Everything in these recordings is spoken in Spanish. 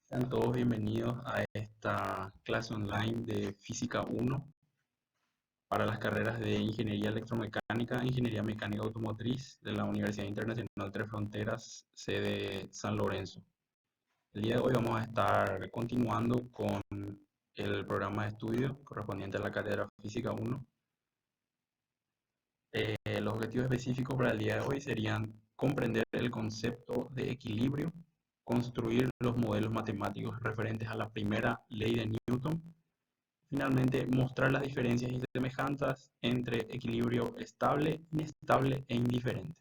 Sean todos bienvenidos a esta clase online de Física 1 para las carreras de Ingeniería Electromecánica e Ingeniería Mecánica Automotriz de la Universidad Internacional Tres Fronteras, sede San Lorenzo. El día de hoy vamos a estar continuando con el programa de estudio correspondiente a la cátedra Física 1. Los objetivos específicos para el día de hoy serían comprender el concepto de equilibrio, construir los modelos matemáticos referentes a la primera ley de Newton. Finalmente, mostrar las diferencias y semejanzas entre equilibrio estable, inestable e indiferente.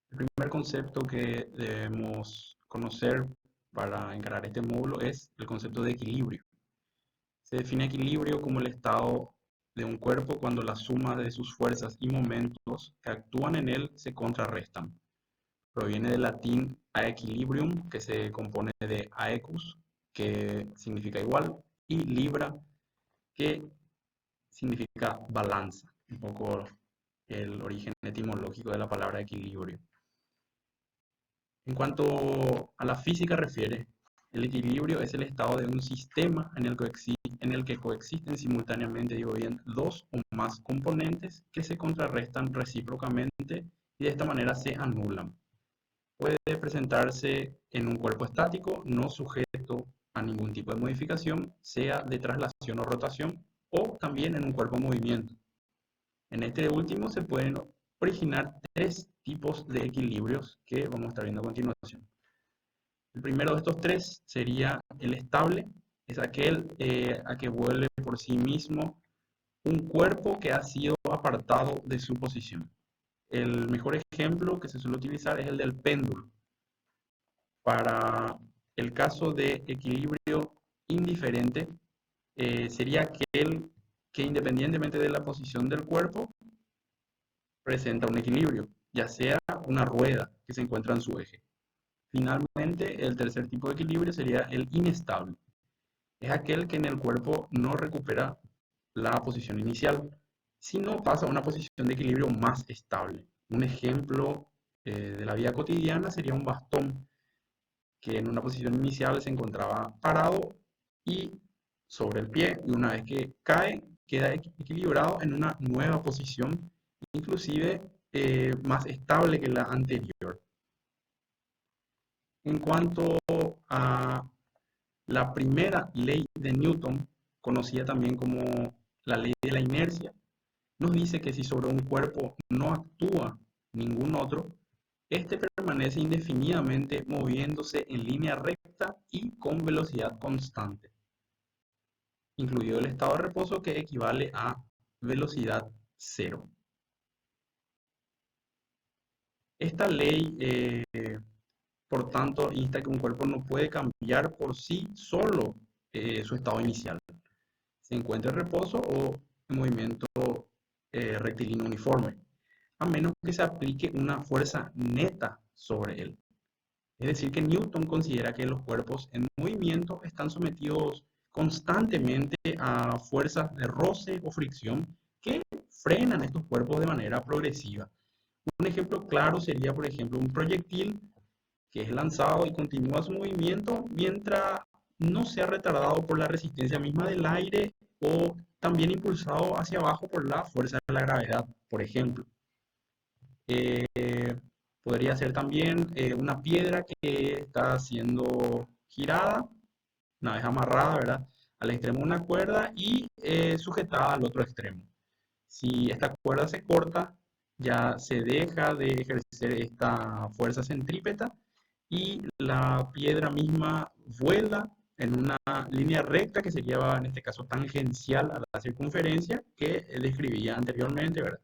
El primer concepto que debemos conocer para encarar este módulo es el concepto de equilibrio. Se define equilibrio como el estado de un cuerpo cuando la suma de sus fuerzas y momentos que actúan en él se contrarrestan. Proviene del latín aequilibrium, que se compone de aequus, que significa igual, y libra, que significa balanza, un poco el origen etimológico de la palabra equilibrio. En cuanto a la física refiere, el equilibrio es el estado de un sistema en el que coexisten simultáneamente, digo bien, dos o más componentes que se contrarrestan recíprocamente y de esta manera se anulan. Puede presentarse en un cuerpo estático, no sujeto a ningún tipo de modificación, sea de traslación o rotación, o también en un cuerpo en movimiento. En este último se pueden originar tres tipos de equilibrios que vamos a estar viendo a continuación. El primero de estos tres sería el estable, es aquel a que vuelve por sí mismo un cuerpo que ha sido apartado de su posición. El mejor ejemplo que se suele utilizar es el del péndulo. Para el caso de equilibrio indiferente, sería aquel que independientemente de la posición del cuerpo, presenta un equilibrio, ya sea una rueda que se encuentra en su eje. Finalmente, el tercer tipo de equilibrio sería el inestable. Es aquel que en el cuerpo no recupera la posición inicial, sino pasa a una posición de equilibrio más estable. Un ejemplo de la vida cotidiana sería un bastón que en una posición inicial se encontraba parado y sobre el pie, y una vez que cae, queda equilibrado en una nueva posición, inclusive más estable que la anterior. En cuanto a la primera ley de Newton, conocida también como la ley de la inercia, nos dice que si sobre un cuerpo no actúa ningún otro, este permanece indefinidamente moviéndose en línea recta y con velocidad constante, incluido el estado de reposo que equivale a velocidad cero. Esta ley, por tanto, insta que un cuerpo no puede cambiar por sí solo su estado inicial. Se encuentra en reposo o en movimiento rectilíneo uniforme, a menos que se aplique una fuerza neta sobre él. Es decir, que Newton considera que los cuerpos en movimiento están sometidos constantemente a fuerzas de roce o fricción que frenan estos cuerpos de manera progresiva. Un ejemplo claro sería, por ejemplo, un proyectil que es lanzado y continúa su movimiento mientras no sea retardado por la resistencia misma del aire o también impulsado hacia abajo por la fuerza de la gravedad, por ejemplo. Eh, Podría ser también una piedra que está siendo girada, una vez amarrada, ¿verdad? Al extremo de una cuerda y sujetada al otro extremo. Si esta cuerda se corta, ya se deja de ejercer esta fuerza centrípeta y la piedra misma vuela en una línea recta que sería en este caso tangencial a la circunferencia que describía anteriormente, ¿verdad?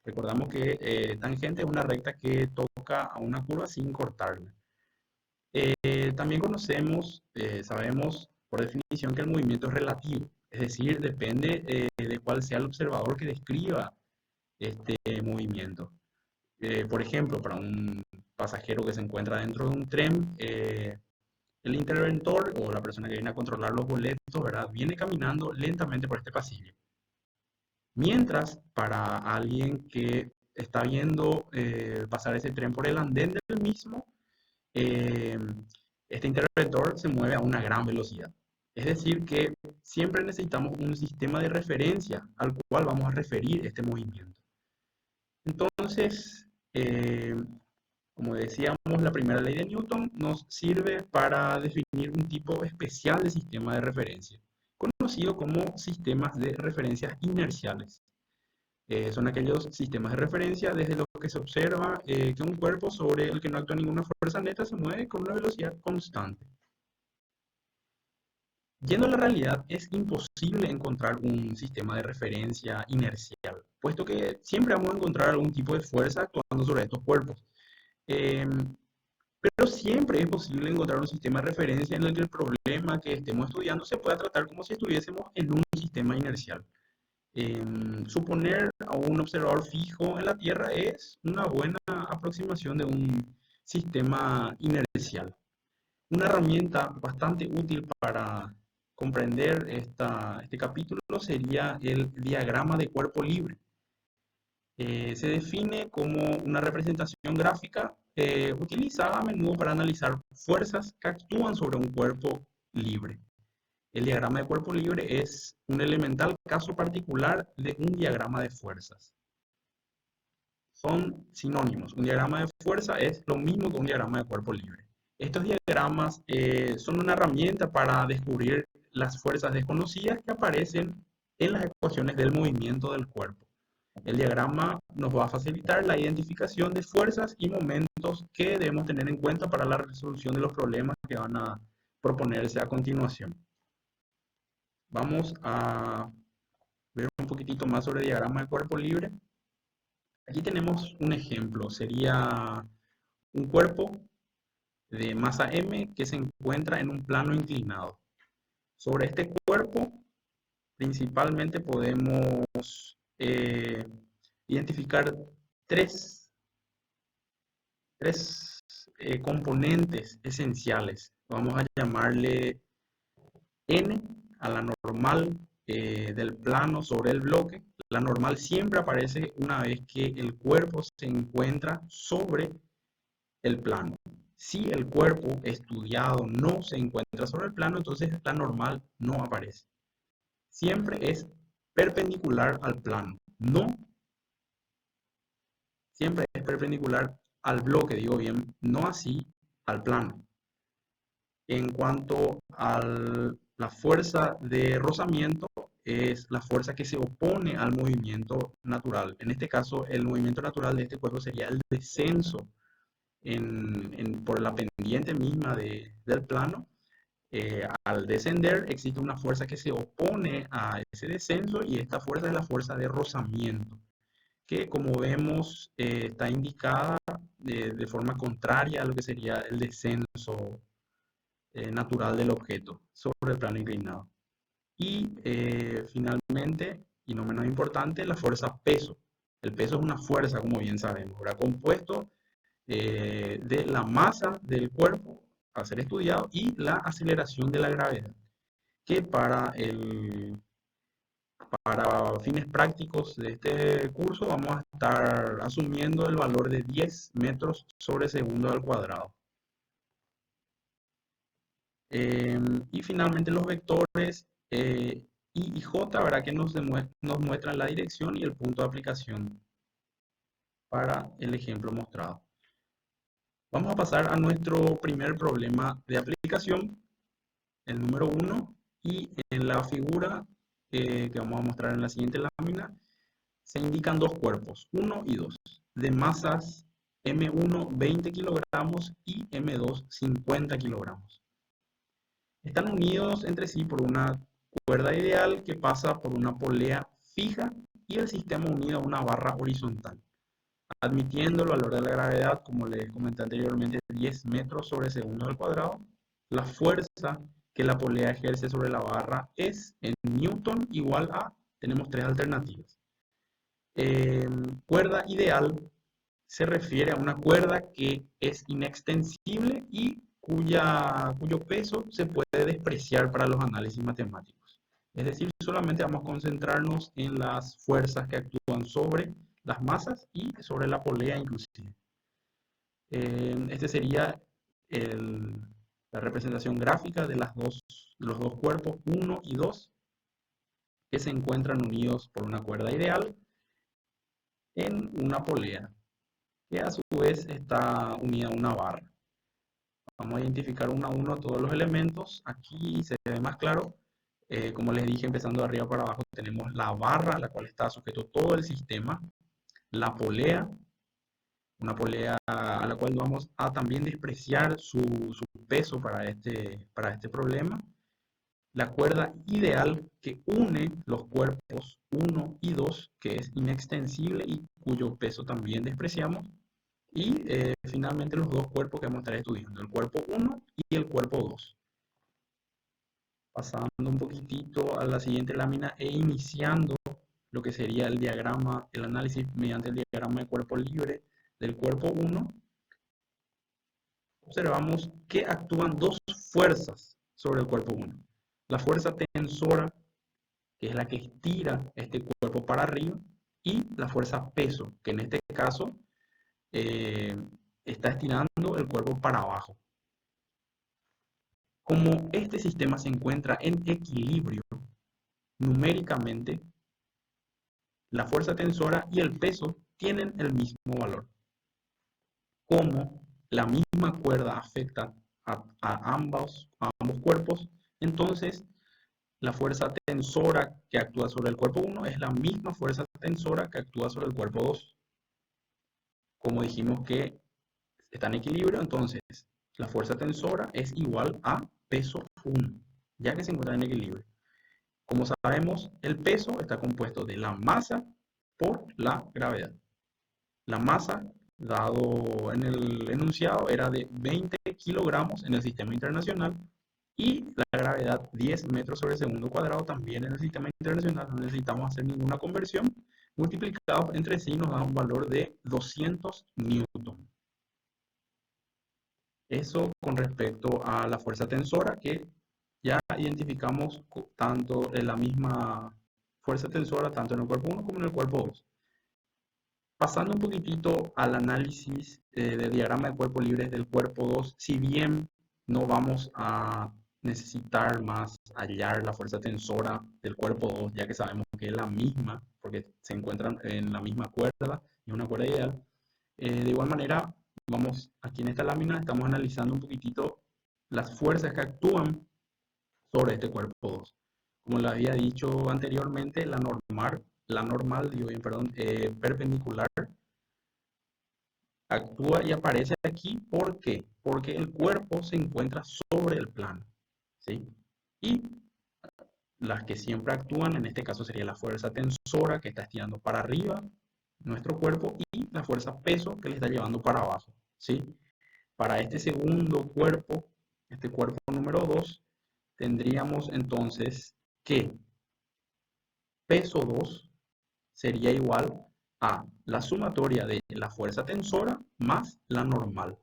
Recordamos que tangente es una recta que toca a una curva sin cortarla. También conocemos, sabemos por definición que el movimiento es relativo, es decir, depende de cuál sea el observador que describa este movimiento. Por ejemplo, para un pasajero que se encuentra dentro de un tren, el interventor o la persona que viene a controlar los boletos, ¿verdad? Viene caminando lentamente por este pasillo. Mientras, para alguien que está viendo pasar ese tren por el andén del mismo, eh, Este interventor se mueve a una gran velocidad. Es decir, que siempre necesitamos un sistema de referencia al cual vamos a referir este movimiento. Entonces, como decíamos, la primera ley de Newton nos sirve para definir un tipo especial de sistema de referencia, conocido como sistemas de referencias inerciales. Son aquellos sistemas de referencia desde los que se observa que un cuerpo sobre el que no actúa ninguna fuerza neta se mueve con una velocidad constante. Yendo a la realidad, es imposible encontrar un sistema de referencia inercial, puesto que siempre vamos a encontrar algún tipo de fuerza actuando sobre estos cuerpos. Eh, pero siempre es posible encontrar un sistema de referencia en el que el problema que estemos estudiando se pueda tratar como si estuviésemos en un sistema inercial. Suponer a un observador fijo en la Tierra es una buena aproximación de un sistema inercial. Una herramienta bastante útil para comprender este capítulo sería el diagrama de cuerpo libre. Se define como una representación gráfica utilizada a menudo para analizar fuerzas que actúan sobre un cuerpo libre. El diagrama de cuerpo libre es un elemental caso particular de un diagrama de fuerzas. Son sinónimos. Un diagrama de fuerza es lo mismo que un diagrama de cuerpo libre. Estos diagramas son una herramienta para descubrir las fuerzas desconocidas que aparecen en las ecuaciones del movimiento del cuerpo. El diagrama nos va a facilitar la identificación de fuerzas y momentos que debemos tener en cuenta para la resolución de los problemas que van a proponerse a continuación. Vamos a ver un poquitito más sobre el diagrama de cuerpo libre. Aquí tenemos un ejemplo, sería un cuerpo de masa M que se encuentra en un plano inclinado. Sobre este cuerpo principalmente podemos identificar tres componentes esenciales. Vamos a llamarle N a la normal del plano sobre el bloque. La normal siempre aparece una vez que el cuerpo se encuentra sobre el plano. Si el cuerpo estudiado no se encuentra sobre el plano, entonces la normal no aparece. Siempre es perpendicular al plano, no siempre es perpendicular al bloque, digo bien, no así al plano. En cuanto a la fuerza de rozamiento, es la fuerza que se opone al movimiento natural. En este caso, el movimiento natural de este cuerpo sería el descenso por la pendiente misma del plano. Al descender existe una fuerza que se opone a ese descenso y esta fuerza es la fuerza de rozamiento, que como vemos está indicada de forma contraria a lo que sería el descenso natural del objeto sobre el plano inclinado. Y finalmente, y no menos importante, la fuerza peso. El peso es una fuerza, como bien sabemos, ¿verdad? Compuesto de la masa del cuerpo a ser estudiado y la aceleración de la gravedad, que para fines prácticos de este curso vamos a estar asumiendo el valor de 10 metros sobre segundo al cuadrado. Y finalmente los vectores I y J, ¿verdad? Que nos muestran la dirección y el punto de aplicación para el ejemplo mostrado. Vamos a pasar a nuestro primer problema de aplicación, el número 1, y en la figura que vamos a mostrar en la siguiente lámina, se indican dos cuerpos, 1 y 2, de masas M1 20 kilogramos y M2 50 kilogramos. Están unidos entre sí por una cuerda ideal que pasa por una polea fija y el sistema unido a una barra horizontal. Admitiendo el valor de la gravedad, como les comenté anteriormente, 10 metros sobre segundo al cuadrado, la fuerza que la polea ejerce sobre la barra es en Newton igual a, tenemos tres alternativas. Cuerda ideal se refiere a una cuerda que es inextensible y cuyo peso se puede despreciar para los análisis matemáticos. Es decir, solamente vamos a concentrarnos en las fuerzas que actúan sobre las masas y sobre la polea inclusive. Este sería la representación gráfica de los dos cuerpos 1 y 2 que se encuentran unidos por una cuerda ideal en una polea, que a su vez está unida a una barra. Vamos a identificar uno a uno todos los elementos. Aquí se ve más claro. Como les dije, empezando de arriba para abajo, tenemos la barra, a la cual está sujeto todo el sistema, la polea, una polea a la cual vamos a también despreciar su peso para este problema, la cuerda ideal que une los cuerpos 1 y 2, que es inextensible y cuyo peso también despreciamos, y finalmente los dos cuerpos que vamos a estar estudiando, el cuerpo 1 y el cuerpo 2. Pasando un poquitito a la siguiente lámina e iniciando lo que sería el diagrama, el análisis mediante el diagrama de cuerpo libre del cuerpo 1, observamos que actúan dos fuerzas sobre el cuerpo 1. La fuerza tensora, que es la que estira este cuerpo para arriba, y la fuerza peso, que en este caso está estirando el cuerpo para abajo. Como este sistema se encuentra en equilibrio numéricamente, la fuerza tensora y el peso tienen el mismo valor. Como la misma cuerda afecta a ambos cuerpos, entonces la fuerza tensora que actúa sobre el cuerpo 1 es la misma fuerza tensora que actúa sobre el cuerpo 2. Como dijimos que está en equilibrio, entonces la fuerza tensora es igual a peso 1, ya que se encuentra en equilibrio. Como sabemos, el peso está compuesto de la masa por la gravedad. La masa, dado en el enunciado, era de 20 kilogramos en el sistema internacional y la gravedad 10 metros sobre segundo cuadrado también en el sistema internacional. No necesitamos hacer ninguna conversión. Multiplicados entre sí nos da un valor de 200 newton. Eso con respecto a la fuerza tensora, que ya identificamos tanto en la misma fuerza tensora, tanto en el cuerpo 1 como en el cuerpo 2. Pasando un poquitito al análisis del diagrama de cuerpo libre del cuerpo 2, si bien no vamos a necesitar más hallar la fuerza tensora del cuerpo 2, ya que sabemos que es la misma, porque se encuentran en la misma cuerda, y una cuerda ideal. De igual manera, vamos aquí en esta lámina, estamos analizando un poquitito las fuerzas que actúan sobre este cuerpo 2. Como le había dicho anteriormente, la normal, perpendicular actúa y aparece aquí. ¿Por qué? Porque el cuerpo se encuentra sobre el plano, ¿sí? Y las que siempre actúan, en este caso sería la fuerza tensora que está estirando para arriba nuestro cuerpo y la fuerza peso que le está llevando para abajo, ¿sí? Para este segundo cuerpo, este cuerpo número 2, tendríamos entonces que peso 2 sería igual a la sumatoria de la fuerza tensora más la normal.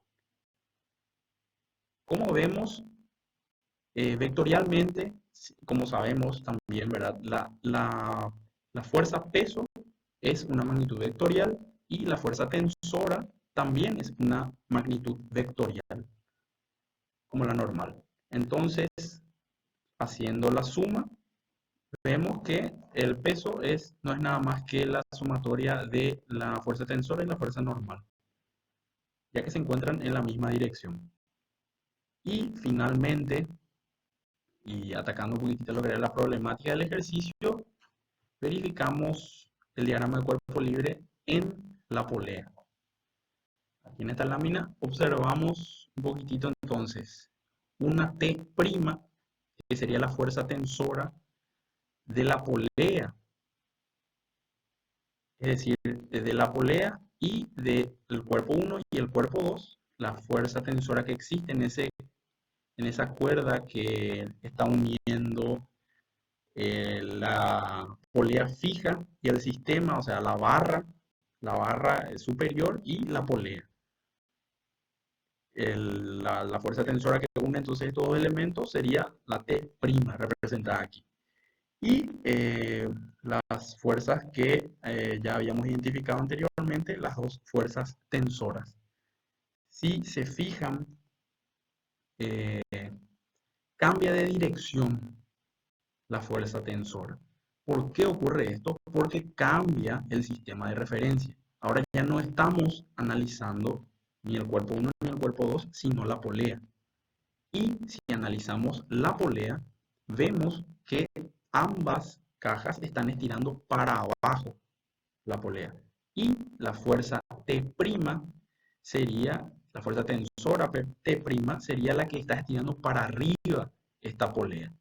Como vemos, vectorialmente, como sabemos también, ¿verdad? La fuerza peso es una magnitud vectorial y la fuerza tensora también es una magnitud vectorial, como la normal. Entonces, haciendo la suma, vemos que el peso no es nada más que la sumatoria de la fuerza tensora y la fuerza normal, ya que se encuentran en la misma dirección. Y finalmente, y atacando un poquitito lo que era la problemática del ejercicio, verificamos el diagrama de cuerpo libre en la polea. Aquí en esta lámina observamos un poquitito entonces una T', que sería la fuerza tensora de la polea, es decir, de la polea y del cuerpo 1 y el cuerpo 2, la fuerza tensora que existe en esa cuerda que está uniendo la polea fija y el sistema, o sea, la barra superior y la polea. La fuerza tensora que une entonces estos dos elementos sería la T' representada aquí. Y las fuerzas que ya habíamos identificado anteriormente, las dos fuerzas tensoras. Si se fijan, cambia de dirección la fuerza tensora. ¿Por qué ocurre esto? Porque cambia el sistema de referencia. Ahora ya no estamos analizando ni el cuerpo 1 ni el cuerpo 2, sino la polea. Y si analizamos la polea, vemos que ambas cajas están estirando para abajo la polea. Y la fuerza T' sería, la fuerza tensora T' sería la que está estirando para arriba esta polea,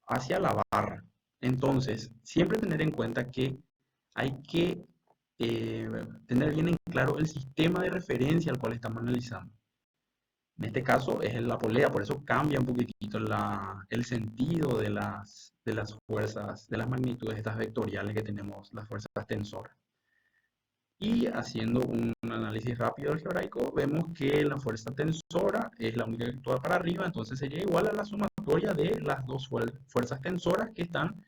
hacia la barra. Entonces, siempre tener en cuenta que hay que tener bien en claro el sistema de referencia al cual estamos analizando. En este caso es la polea, por eso cambia un poquitito el sentido de las fuerzas, de las magnitudes estas vectoriales que tenemos, las fuerzas tensoras. Y haciendo un análisis rápido algebraico, vemos que la fuerza tensora es la única que actúa para arriba, entonces sería igual a la sumatoria de las dos fuerzas tensoras que están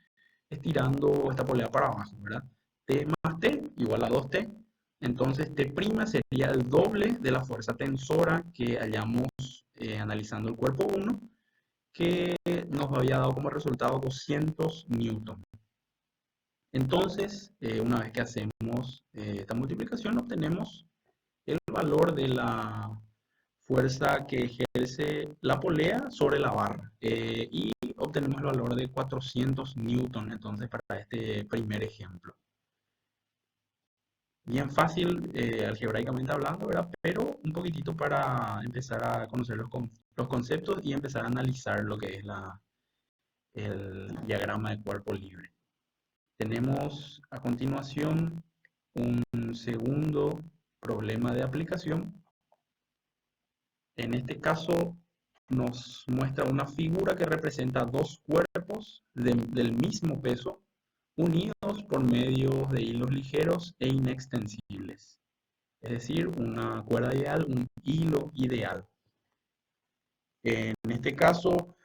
estirando esta polea para abajo, ¿verdad? T más T igual a 2T. Entonces T' sería el doble de la fuerza tensora que hallamos analizando el cuerpo 1, que nos había dado como resultado 200 newton. Entonces, una vez que hacemos esta multiplicación, obtenemos el valor de la fuerza que ejerce la polea sobre la barra. Y obtenemos el valor de 400 newton, entonces, para este primer ejemplo. Bien fácil, algebraicamente hablando, ¿verdad? Pero un poquitito para empezar a conocer los conceptos y empezar a analizar lo que es el diagrama de cuerpo libre. Tenemos a continuación un segundo problema de aplicación. En este caso nos muestra una figura que representa dos cuerpos del mismo peso unidos por medio de hilos ligeros e inextensibles. Es decir, una cuerda ideal, un hilo ideal. En este caso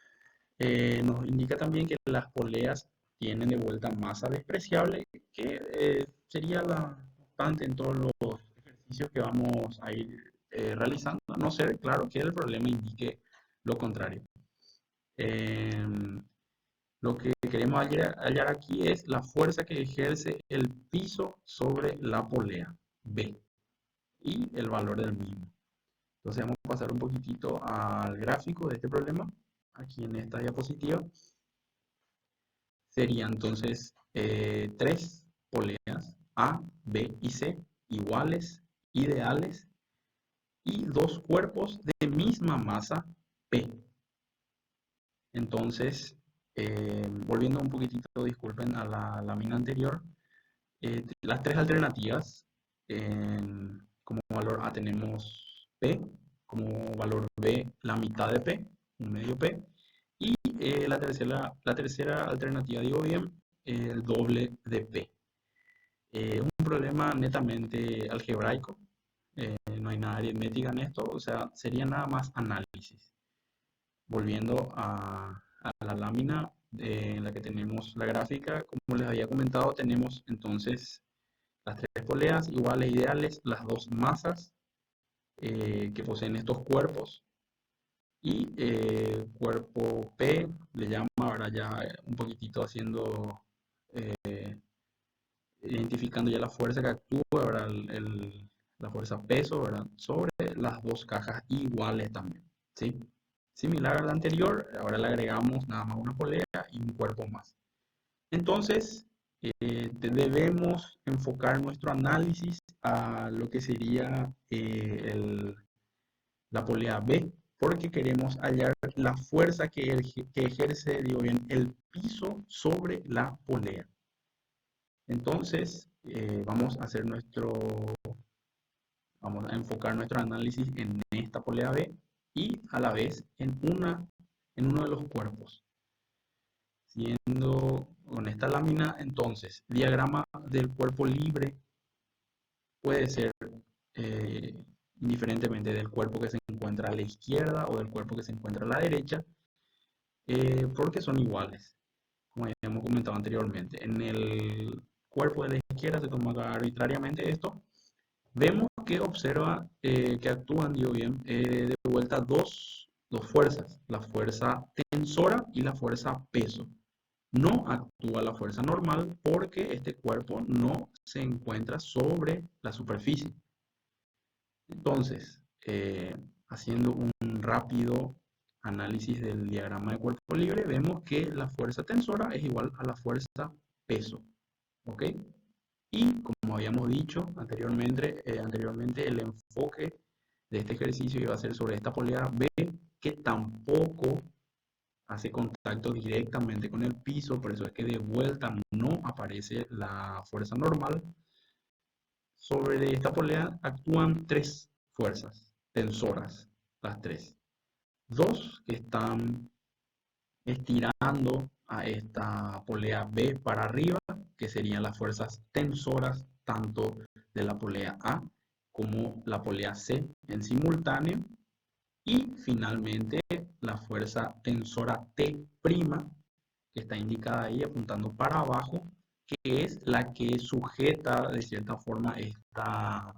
nos indica también que las poleas tienen de vuelta masa despreciable, que sería la constante en todos los ejercicios que vamos a ir realizando, a no ser, claro, que el problema indique lo contrario. Lo que queremos hallar aquí es la fuerza que ejerce el piso sobre la polea, B, y el valor del mismo. Entonces vamos a pasar un poquitito al gráfico de este problema, aquí en esta diapositiva. Serían entonces tres poleas A, B y C iguales, ideales, y dos cuerpos de misma masa P. Entonces, volviendo un poquitito, disculpen, a la lámina anterior, las tres alternativas, como valor A tenemos P, como valor B la mitad de P, un medio P, y la tercera alternativa, digo bien, el doble de P. Un problema netamente algebraico, no hay nada aritmética en esto, o sea, sería nada más análisis. Volviendo a la lámina en la que tenemos la gráfica, como les había comentado, tenemos entonces las tres poleas iguales ideales, las dos masas que poseen estos cuerpos, y cuerpo P le llama ahora ya un poquitito haciendo, identificando ya la fuerza que actúa, ¿verdad? La fuerza peso, ¿verdad? Sobre las dos cajas iguales también, ¿sí? Similar a la anterior, ahora le agregamos nada más una polea y un cuerpo más. Entonces, debemos enfocar nuestro análisis a lo que sería la polea B, porque queremos hallar la fuerza que ejerce, digo bien, el piso sobre la polea. Entonces, vamos a enfocar nuestro análisis en esta polea B y a la vez en uno de los cuerpos. Siendo con esta lámina, entonces, diagrama del cuerpo libre puede ser indiferentemente del cuerpo que se encuentra a la izquierda o del cuerpo que se encuentra a la derecha, porque son iguales, como ya hemos comentado anteriormente. En el cuerpo de la izquierda se toma arbitrariamente esto. Vemos que observa que actúan, digo bien, de vuelta dos dos fuerzas, la fuerza tensora y la fuerza peso. No actúa la fuerza normal porque este cuerpo no se encuentra sobre la superficie. Entonces, haciendo un rápido análisis del diagrama de cuerpo libre, vemos que la fuerza tensora es igual a la fuerza peso. ¿Ok? Y como habíamos dicho anteriormente, el enfoque de este ejercicio iba a ser sobre esta polea B, que tampoco hace contacto directamente con el piso, por eso es que de vuelta no aparece la fuerza normal. Sobre esta polea actúan tres fuerzas tensoras, las tres. Dos que están estirando a esta polea B para arriba, que serían las fuerzas tensoras tanto de la polea A como la polea C en simultáneo. Y finalmente la fuerza tensora T', que está indicada ahí apuntando para abajo, que es la que sujeta de cierta forma esta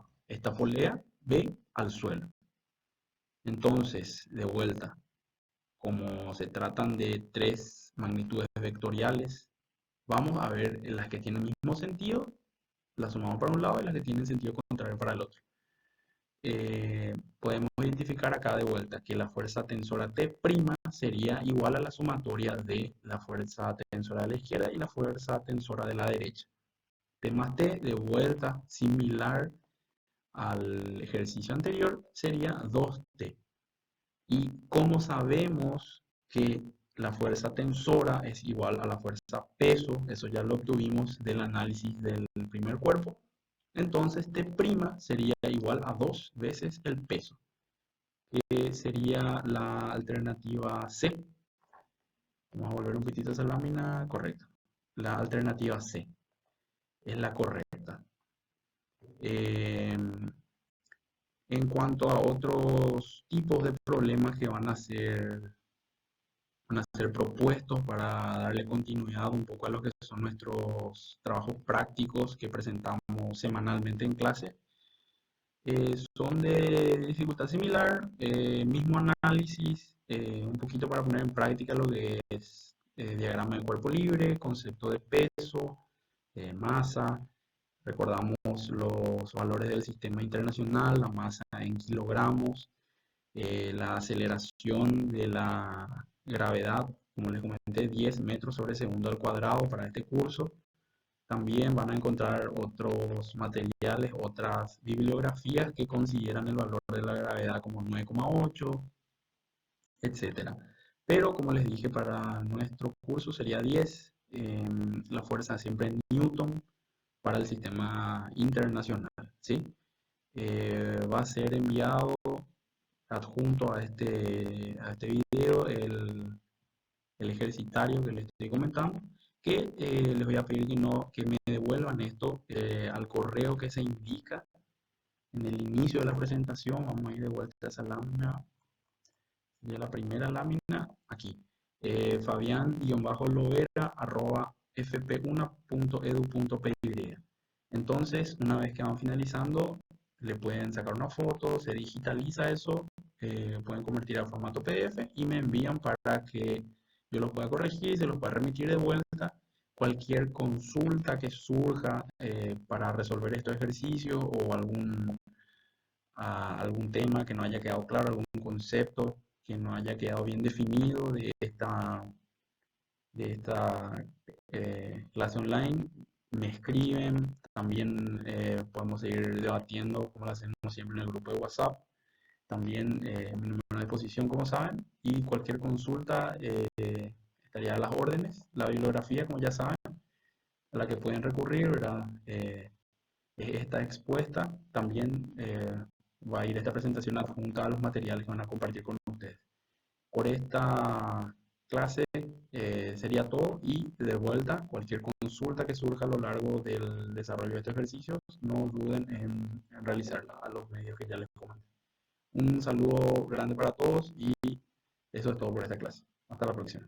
polea B al suelo. Entonces, de vuelta, como se tratan de tres magnitudes vectoriales, vamos a ver las que tienen el mismo sentido, las sumamos para un lado y las que tienen sentido contrario para el otro. Podemos identificar acá de vuelta que la fuerza tensora T' sería igual a la sumatoria de la fuerza tensora de la izquierda y la fuerza tensora de la derecha. T más T, de vuelta, similar al ejercicio anterior, sería 2T. ¿Y cómo sabemos que la fuerza tensora es igual a la fuerza peso? Eso ya lo obtuvimos del análisis del primer cuerpo. Entonces T' sería igual a 2 veces el peso, que sería la alternativa C. Vamos a volver un poquitito a esa lámina, correcto. La alternativa C es la correcta. En cuanto a otros tipos de problemas que van a ser propuestos para darle continuidad un poco a lo que son nuestros trabajos prácticos que presentamos semanalmente en clase, son de dificultad similar, mismo análisis, un poquito para poner en práctica lo que es diagrama de cuerpo libre, concepto de peso, masa. Recordamos los valores del sistema internacional, la masa en kilogramos, la aceleración de la gravedad, como les comenté, 10 metros sobre segundo al cuadrado para este curso. También van a encontrar otros materiales, otras bibliografías que consideran el valor de la gravedad como 9,8, etc. Pero como les dije, para nuestro curso sería 10. La fuerza siempre en Newton para el sistema internacional, ¿sí? Va a ser enviado adjunto a este video el ejercitario que les estoy comentando, que les voy a pedir que me devuelvan esto al correo que se indica en el inicio de la presentación. Vamos a ir de vuelta a esa lámina, de la primera lámina, aquí. Fabian-lovera@fp1.edu.py. Entonces, una vez que van finalizando, le pueden sacar una foto, se digitaliza eso, pueden convertir a formato PDF y me envían para que yo lo pueda corregir y se los pueda remitir de vuelta. Cualquier consulta que surja para resolver estos ejercicios o algún tema que no haya quedado claro, algún concepto que no haya quedado bien definido de esta clase online, me escriben. También podemos seguir debatiendo como lo hacemos siempre en el grupo de WhatsApp. También mi número de disposición, como saben, y cualquier consulta estaría a las órdenes. La bibliografía, como ya saben, a la que pueden recurrir, ¿verdad? Está expuesta. También va a ir esta presentación adjunta a los materiales que van a compartir con ustedes. Por esta clase sería todo, y de vuelta, cualquier consulta que surja a lo largo del desarrollo de estos ejercicios, no duden en realizarla a los medios que ya les comenté. Un saludo grande para todos y eso es todo por esta clase. Hasta la próxima.